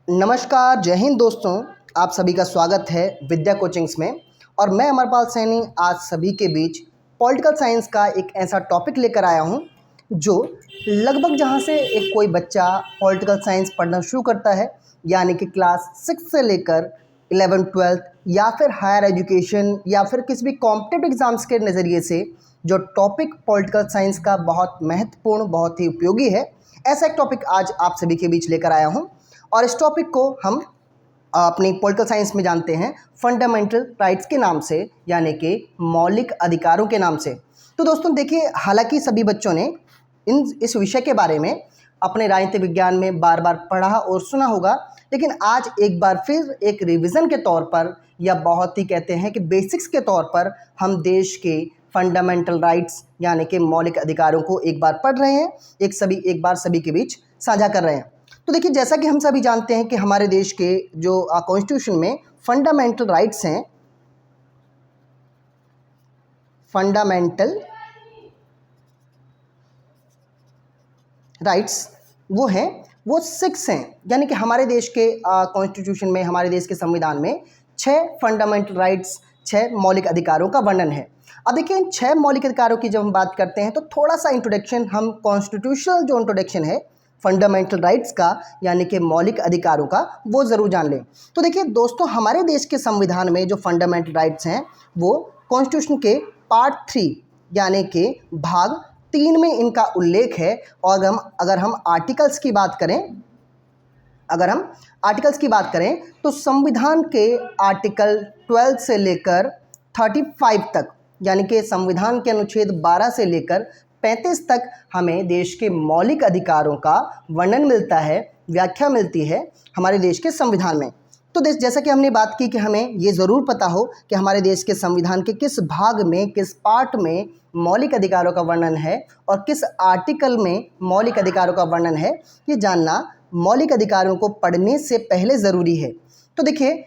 नमस्कार, जय हिंद दोस्तों। आप सभी का स्वागत है विद्या कोचिंग्स में। और मैं अमरपाल सैनी आज सभी के बीच पॉलिटिकल साइंस का एक ऐसा टॉपिक लेकर आया हूं जो लगभग जहां से एक कोई बच्चा पॉलिटिकल साइंस पढ़ना शुरू करता है, यानी कि क्लास 6 से लेकर 11th-12th या फिर हायर एजुकेशन या फिर किसी भी कॉम्पिटिटिव एग्ज़ाम्स के नज़रिए से जो टॉपिक पॉलिटिकल साइंस का बहुत महत्वपूर्ण, बहुत ही उपयोगी है, ऐसा एक टॉपिक आज आप सभी के बीच लेकर आया हूं। और इस टॉपिक को हम अपनी पॉलिटिकल साइंस में जानते हैं फंडामेंटल राइट्स के नाम से, यानी कि मौलिक अधिकारों के नाम से। तो दोस्तों देखिए, हालांकि सभी बच्चों ने इस विषय के बारे में अपने राजनीति विज्ञान में बार बार पढ़ा और सुना होगा, लेकिन आज एक बार फिर एक रिवीजन के तौर पर या बहुत ही कहते हैं कि बेसिक्स के तौर पर हम देश के फंडामेंटल राइट्स यानी कि मौलिक अधिकारों को एक बार पढ़ रहे हैं, एक बार सभी के बीच साझा कर रहे हैं। तो देखिए, जैसा कि हम सभी जानते हैं कि हमारे देश के जो कॉन्स्टिट्यूशन में फंडामेंटल राइट्स हैं, फंडामेंटल राइट्स वो 6 हैं। यानी कि हमारे देश के कॉन्स्टिट्यूशन में, हमारे देश के संविधान में 6 फंडामेंटल राइट्स, 6 मौलिक अधिकारों का वर्णन है। अब देखिए, इन 6 मौलिक अधिकारों की जब हम बात करते हैं तो थोड़ा सा इंट्रोडक्शन, हम कॉन्स्टिट्यूशनल जो इंट्रोडक्शन है फंडामेंटल राइट्स का यानी कि मौलिक अधिकारों का, वो ज़रूर जान लें। तो देखिए दोस्तों, हमारे देश के संविधान में जो फंडामेंटल राइट्स हैं वो कॉन्स्टिट्यूशन के पार्ट 3 यानी कि भाग 3 में इनका उल्लेख है। और अगर हम आर्टिकल्स की बात करें तो संविधान के आर्टिकल 12 से लेकर 35 तक, यानी कि संविधान के अनुच्छेद 12 से लेकर 35 तक हमें देश के मौलिक अधिकारों का वर्णन मिलता है, व्याख्या मिलती है हमारे देश के संविधान में। तो जैसा कि हमने बात की कि हमें ये ज़रूर पता हो कि हमारे देश के संविधान के किस भाग में, किस पार्ट में मौलिक अधिकारों का वर्णन है और किस आर्टिकल में मौलिक अधिकारों का वर्णन है, ये जानना मौलिक अधिकारों को पढ़ने से पहले ज़रूरी है। तो देखिए,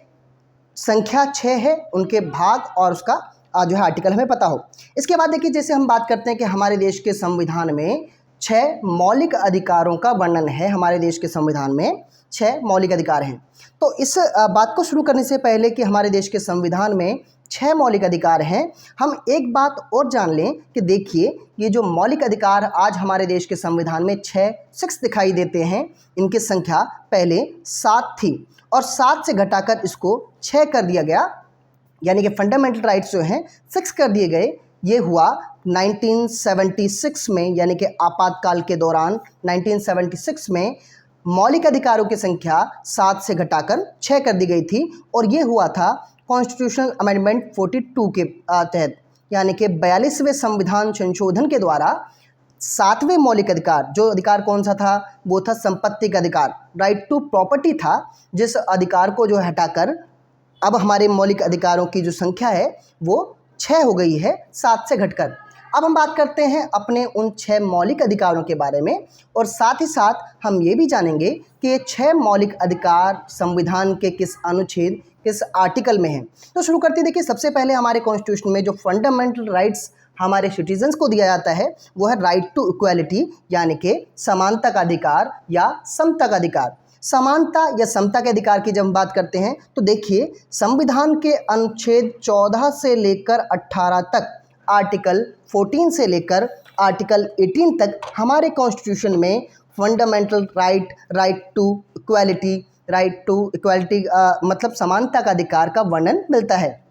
संख्या 6 है, उनके भाग और उसका जो है आर्टिकल हमें पता हो। इसके बाद देखिए, जैसे हम बात करते हैं कि हमारे देश के संविधान में 6 मौलिक अधिकारों का वर्णन है। हमारे देश के संविधान में 6 मौलिक अधिकार हैं। तो इस बात को शुरू करने से पहले कि हमारे देश के संविधान में 6 मौलिक अधिकार हैं, हम एक बात और जान लें कि देखिए, ये जो मौलिक अधिकार आज हमारे देश के संविधान में 6 दिखाई देते हैं, इनकी संख्या पहले 7 थी और 7 से घटाकर इसको 6 कर दिया गया, यानी कि फंडामेंटल राइट्स जो हैं 6 कर दिए गए। ये हुआ 1976 में, यानी कि आपातकाल के दौरान 1976 में मौलिक अधिकारों की संख्या 7 से घटाकर 6 कर दी गई थी। और ये हुआ था कॉन्स्टिट्यूशनल अमेंडमेंट 42 के तहत, यानी कि 42वें संविधान संशोधन के द्वारा 7वें मौलिक अधिकार, जो अधिकार कौन सा था, वो था संपत्ति का अधिकार, राइट टू प्रॉपर्टी था, जिस अधिकार को जो हटाकर अब हमारे मौलिक अधिकारों की जो संख्या है वो 6 हो गई है, 7 से घटकर। अब हम बात करते हैं अपने उन 6 मौलिक अधिकारों के बारे में, और साथ ही साथ हम ये भी जानेंगे कि ये 6 मौलिक अधिकार संविधान के किस अनुच्छेद, किस आर्टिकल में हैं। तो शुरू करते देखिए, सबसे पहले हमारे कॉन्स्टिट्यूशन में जो फंडामेंटल राइट्स हमारे सिटीजन्स को दिया जाता है वो है राइट टू इक्वालिटी, यानी कि समानता का अधिकार या समता का अधिकार। समानता या समता के अधिकार की जब हम बात करते हैं तो देखिए, संविधान के अनुच्छेद 14 से लेकर 18 तक, आर्टिकल 14 से लेकर आर्टिकल 18 तक हमारे कॉन्स्टिट्यूशन में फंडामेंटल राइट टू इक्वालिटी मतलब समानता का अधिकार का वर्णन मिलता है।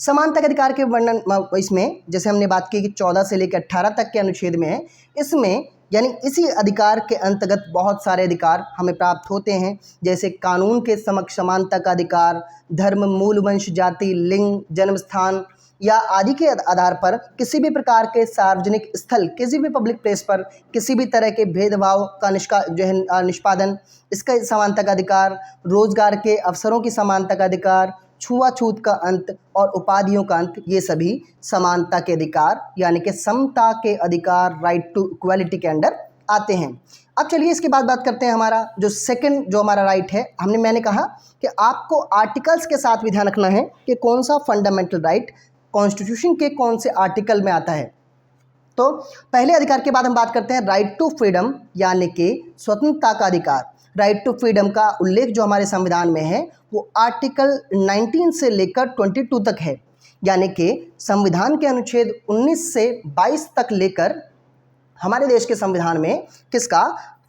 समानता के अधिकार के वर्णन इसमें, जैसे हमने बात की कि 14 से लेकर 18 तक के अनुच्छेद में है, इसमें यानी इसी अधिकार के अंतर्गत बहुत सारे अधिकार हमें प्राप्त होते हैं, जैसे कानून के समक्ष समानता का अधिकार, धर्म, मूल, वंश, जाति, लिंग, जन्म स्थान या आदि के आधार पर किसी भी प्रकार के सार्वजनिक स्थल, किसी भी पब्लिक प्लेस पर किसी भी तरह के भेदभाव का निष्पादन, इसका समानता का अधिकार, रोजगार के अवसरों की समानता का अधिकार, छुआछूत का अंत और उपाधियों का अंत, ये सभी समानता के अधिकार यानी कि समता के अधिकार, राइट टू इक्वालिटी के अंडर आते हैं। अब चलिए इसके बाद बात करते हैं हमारा जो सेकंड जो हमारा राइट है। मैंने कहा कि आपको आर्टिकल्स के साथ भी ध्यान रखना है कि कौन सा फंडामेंटल राइट कॉन्स्टिट्यूशन के कौन से आर्टिकल में आता है। तो पहले अधिकार के बाद हम बात करते हैं राइट टू फ्रीडम, यानी कि स्वतंत्रता का अधिकार। राइट टू फ्रीडम का उल्लेख जो हमारे संविधान में है वो आर्टिकल 19 से लेकर 22 तक है, यानी कि संविधान के अनुच्छेद 19 से 22 तक लेकर हमारे देश के संविधान में किसका,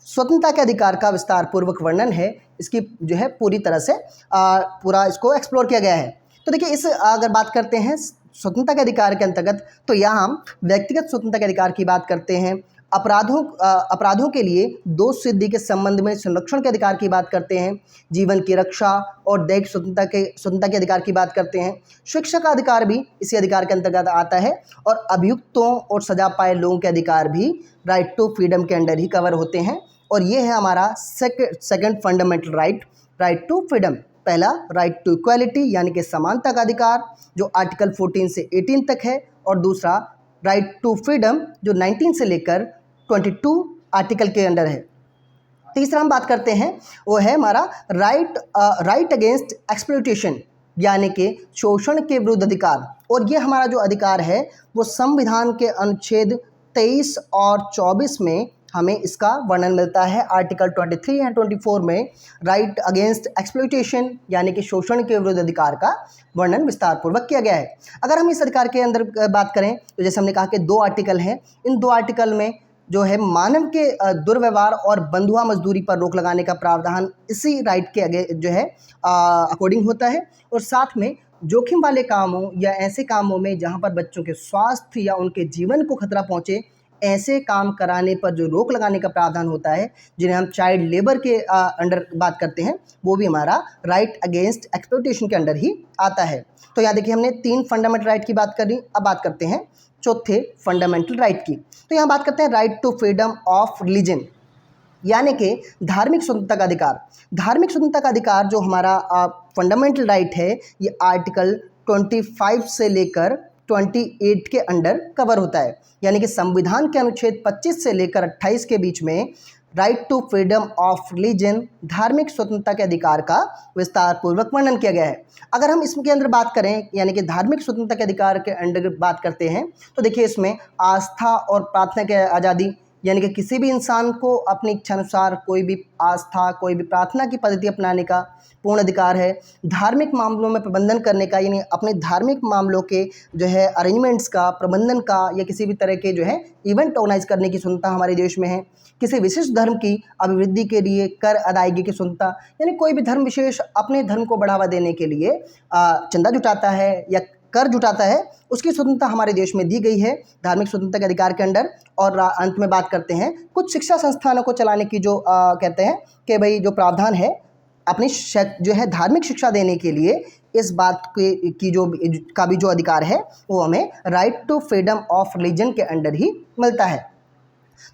स्वतंत्रता के अधिकार का विस्तार पूर्वक वर्णन है। इसकी जो है पूरी तरह से पूरा इसको एक्सप्लोर किया गया है। तो देखिए, इस अगर बात करते हैं स्वतंत्रता के अधिकार के अंतर्गत, तो यहाँ हम व्यक्तिगत स्वतंत्रता के अधिकार की बात करते हैं, अपराधों के लिए दोष सिद्धि के संबंध में संरक्षण के अधिकार की बात करते हैं, जीवन की रक्षा और दैहिक स्वतंत्रता के अधिकार की बात करते हैं, शिक्षा का अधिकार भी इसी अधिकार के अंतर्गत आता है, और अभियुक्तों और सजा पाए लोगों के अधिकार भी राइट टू फ्रीडम के अंडर ही कवर होते हैं। और ये है हमारा second fundamental right to freedom. पहला राइट टू इक्वालिटी यानी कि समानता का अधिकार जो आर्टिकल 14 से 18 तक है, और दूसरा राइट टू फ्रीडम जो 19 से लेकर 22 आर्टिकल के अंडर है। तीसरा हम बात करते हैं वो है हमारा राइट अगेंस्ट एक्सप्लॉयटेशन यानी कि शोषण के विरुद्ध अधिकार। और ये हमारा जो अधिकार है वो संविधान के अनुच्छेद 23 और 24 में हमें इसका वर्णन मिलता है। आर्टिकल 23 एंड 24 में राइट अगेंस्ट एक्सप्लॉयटेशन यानी कि शोषण के विरुद्ध अधिकार का वर्णन विस्तार पूर्वक किया गया है। अगर हम इस अधिकार के अंदर बात करें तो जैसे हमने कहा कि 2 आर्टिकल हैं, इन 2 आर्टिकल में जो है मानव के दुर्व्यवहार और बंधुआ मजदूरी पर रोक लगाने का प्रावधान इसी राइट के आगे जो है अकॉर्डिंग होता है, और साथ में जोखिम वाले कामों या ऐसे कामों में जहां पर बच्चों के स्वास्थ्य या उनके जीवन को खतरा पहुंचे, ऐसे काम कराने पर जो रोक लगाने का प्रावधान होता है, जिन्हें हम चाइल्ड लेबर के अंडर बात करते हैं, वो भी हमारा राइट अगेंस्ट एक्सप्लॉयटेशन के अंडर ही आता है। तो यहाँ देखिए, हमने 3 फंडामेंटल राइट की बात करी, अब बात करते हैं चौथे फंडामेंटल राइट की। तो यहाँ बात करते हैं right to freedom of religion यानी कि धार्मिक स्वतंत्रता का अधिकार। धार्मिक स्वतंत्रता का अधिकार जो हमारा फंडामेंटल राइट है, ये आर्टिकल 25 से लेकर 28 के अंडर कवर होता है, यानी कि संविधान के अनुच्छेद 25 से लेकर 28 के बीच में right to freedom of religion धार्मिक स्वतंत्रता के अधिकार का विस्तार पूर्वक वर्णन किया गया है। अगर हम इसके अंदर बात करें यानी कि धार्मिक स्वतंत्रता के अधिकार के अंडर बात करते हैं, तो देखिए इसमें आस्था और प्रार्थना की आज़ादी यानी कि किसी भी इंसान को अपनी इच्छानुसार कोई भी आस्था कोई भी प्रार्थना की पद्धति अपनाने का पूर्ण अधिकार है। धार्मिक मामलों में प्रबंधन करने का यानी अपने धार्मिक मामलों के जो है अरेंजमेंट्स का प्रबंधन का या किसी भी तरह के जो है इवेंट ऑर्गेनाइज करने की स्वतंत्रता हमारे देश में है। किसी विशिष्ट धर्म की अभिवृद्धि के लिए कर अदायगी की स्वतंत्रता यानी कोई भी धर्म विशेष अपने धर्म को बढ़ावा देने के लिए चंदा जुटाता है या कर जुटाता है, उसकी स्वतंत्रता हमारे देश में दी गई है धार्मिक स्वतंत्रता के अधिकार के अंडर। और अंत में बात करते हैं कुछ शिक्षा संस्थानों को चलाने की जो कहते हैं कि भाई जो प्रावधान है अपनी जो है धार्मिक शिक्षा देने के लिए, इस बात की जो अधिकार है वो हमें right to freedom of religion के अंडर ही मिलता है।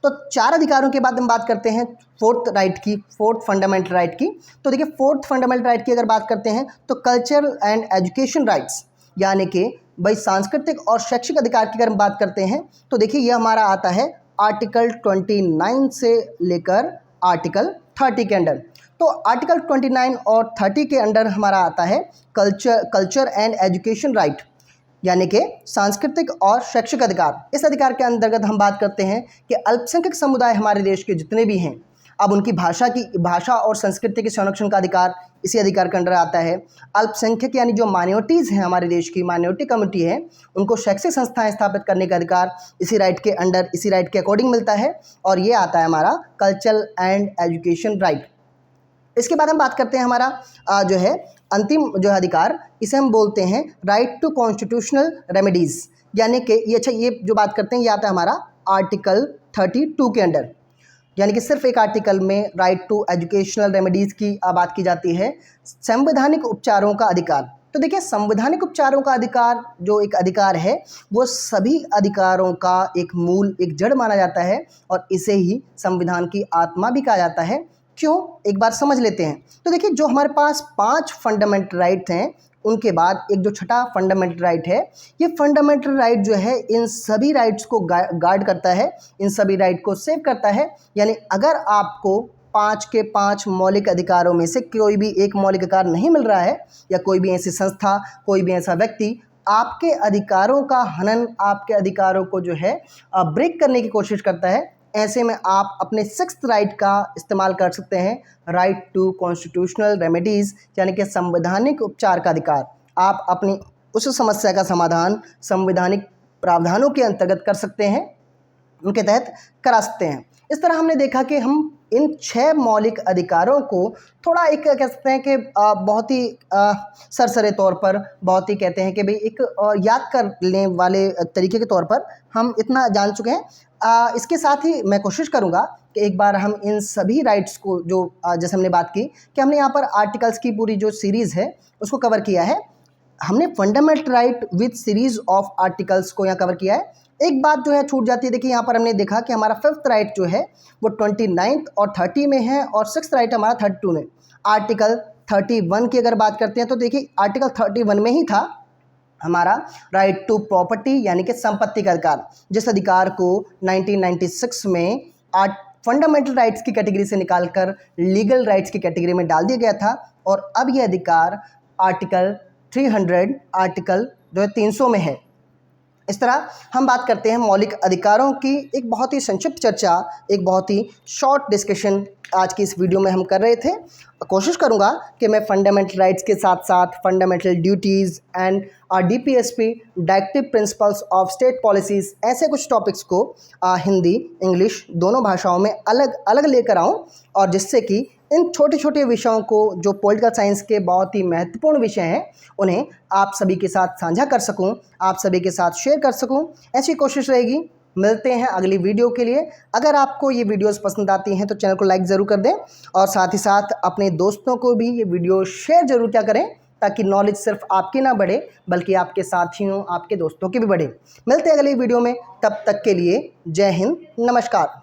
तो 4 अधिकारों के बाद हम बात करते हैं फोर्थ फंडामेंटल राइट की। तो देखिए फोर्थ फंडामेंटल राइट की अगर बात करते हैं तो कल्चरल एंड एजुकेशन राइट्स यानी कि भाई सांस्कृतिक और शैक्षिक अधिकार की अगर हम बात करते हैं तो देखिए ये हमारा आता है आर्टिकल 29 से लेकर आर्टिकल 30 के अंडर। तो आर्टिकल 29 और 30 के अंडर हमारा आता है कल्चर एंड एजुकेशन राइट यानी कि सांस्कृतिक और शैक्षिक अधिकार। इस अधिकार के अंतर्गत हम बात करते हैं कि अल्पसंख्यक समुदाय हमारे देश के जितने भी हैं, अब उनकी भाषा और संस्कृति के संरक्षण का अधिकार इसी अधिकार के अंडर आता है। अल्पसंख्यक यानी जो माइनॉरिटीज़ हैं हमारे देश की माइनॉरिटी कम्युनिटी है, उनको शैक्षिक संस्थाएं स्थापित करने का अधिकार इसी राइट के अंडर इसी राइट के अकॉर्डिंग मिलता है, और ये आता है हमारा कल्चरल एंड एजुकेशन राइट। इसके बाद हम बात करते हैं हमारा जो है अंतिम जो अधिकार, इसे हम बोलते हैं राइट टू कॉन्स्टिट्यूशनल रेमेडीज़ यानी कि ये जो बात करते हैं ये आता है हमारा आर्टिकल 32 के अंडर, यानी कि सिर्फ एक आर्टिकल में राइट टू एजुकेशनल रेमेडीज़ की बात की जाती है। संवैधानिक उपचारों का अधिकार। तो देखिए संवैधानिक उपचारों का अधिकार जो एक अधिकार है वो सभी अधिकारों का एक मूल एक जड़ माना जाता है, और इसे ही संविधान की आत्मा भी कहा जाता है। क्यों, एक बार समझ लेते हैं। तो देखिए जो हमारे पास 5 फंडामेंटल राइट्स हैं, उनके बाद एक जो छठा फंडामेंटल राइट है, ये फंडामेंटल राइट जो है इन सभी राइट्स को गार्ड करता है, इन सभी राइट को सेव करता है। यानी अगर आपको 5 के 5 मौलिक अधिकारों में से कोई भी एक मौलिक अधिकार नहीं मिल रहा है, या कोई भी ऐसी संस्था कोई भी ऐसा व्यक्ति आपके अधिकारों का हनन आपके अधिकारों को जो है ब्रेक करने की कोशिश करता है, ऐसे में आप अपने सिक्स्थ राइट का इस्तेमाल कर सकते हैं, राइट टू कॉन्स्टिट्यूशनल रेमेडीज़, यानी कि संवैधानिक उपचार का अधिकार। आप अपनी उस समस्या का समाधान संवैधानिक प्रावधानों के अंतर्गत कर सकते हैं, उनके तहत करा सकते हैं। इस तरह हमने देखा कि हम इन 6 मौलिक अधिकारों को थोड़ा एक कह सकते हैं कि बहुत ही सरसरे तौर पर, बहुत ही कहते हैं कि भाई एक याद करने वाले तरीके के तौर पर हम इतना जान चुके हैं। इसके साथ ही मैं कोशिश करूंगा कि एक बार हम इन सभी राइट्स को जो जैसे हमने बात की कि हमने यहाँ पर आर्टिकल्स की पूरी जो सीरीज़ है उसको कवर किया है। हमने fundamental right with series of articles को यहाँ कवर किया है। एक बात जो है छूट जाती है, देखिए यहाँ पर हमने देखा कि हमारा 5th राइट जो है वो 29th और 30 में है और 6th राइट हमारा 32 में। आर्टिकल 31 की अगर बात करते हैं तो देखिए आर्टिकल 31 में ही था हमारा राइट टू प्रॉपर्टी, यानी कि संपत्ति का अधिकार, जिस अधिकार को 1996 में फंडामेंटल राइट्स की कैटेगरी से निकालकर लीगल राइट्स की कैटेगरी में डाल दिया गया था। और अब यह अधिकार आर्टिकल 300 आर्टिकल जो है 300 में है। इस तरह हम बात करते हैं मौलिक अधिकारों की। एक बहुत ही संक्षिप्त चर्चा, एक बहुत ही शॉर्ट डिस्कशन आज की इस वीडियो में हम कर रहे थे। कोशिश करूंगा कि मैं फंडामेंटल राइट्स के साथ साथ fundamental duties and DPSP directive principles of state policies, ऐसे कुछ टॉपिक्स को हिंदी इंग्लिश दोनों भाषाओं में अलग अलग लेकर आऊँ, और जिससे कि इन छोटे छोटे विषयों को जो पॉलिटिकल साइंस के बहुत ही महत्वपूर्ण विषय हैं उन्हें आप सभी के साथ साझा कर सकूं, आप सभी के साथ शेयर कर सकूं, ऐसी कोशिश रहेगी। मिलते हैं अगली वीडियो के लिए। अगर आपको ये वीडियोस पसंद आती हैं तो चैनल को लाइक ज़रूर कर दें, और साथ ही साथ अपने दोस्तों को भी ये वीडियो शेयर ज़रूर क्या करें, ताकि नॉलेज सिर्फ आपकी ना बढ़े बल्कि आपके साथियों, आपके दोस्तों की भी बढ़े। मिलते हैं अगली वीडियो में, तब तक के लिए जय हिंद, नमस्कार।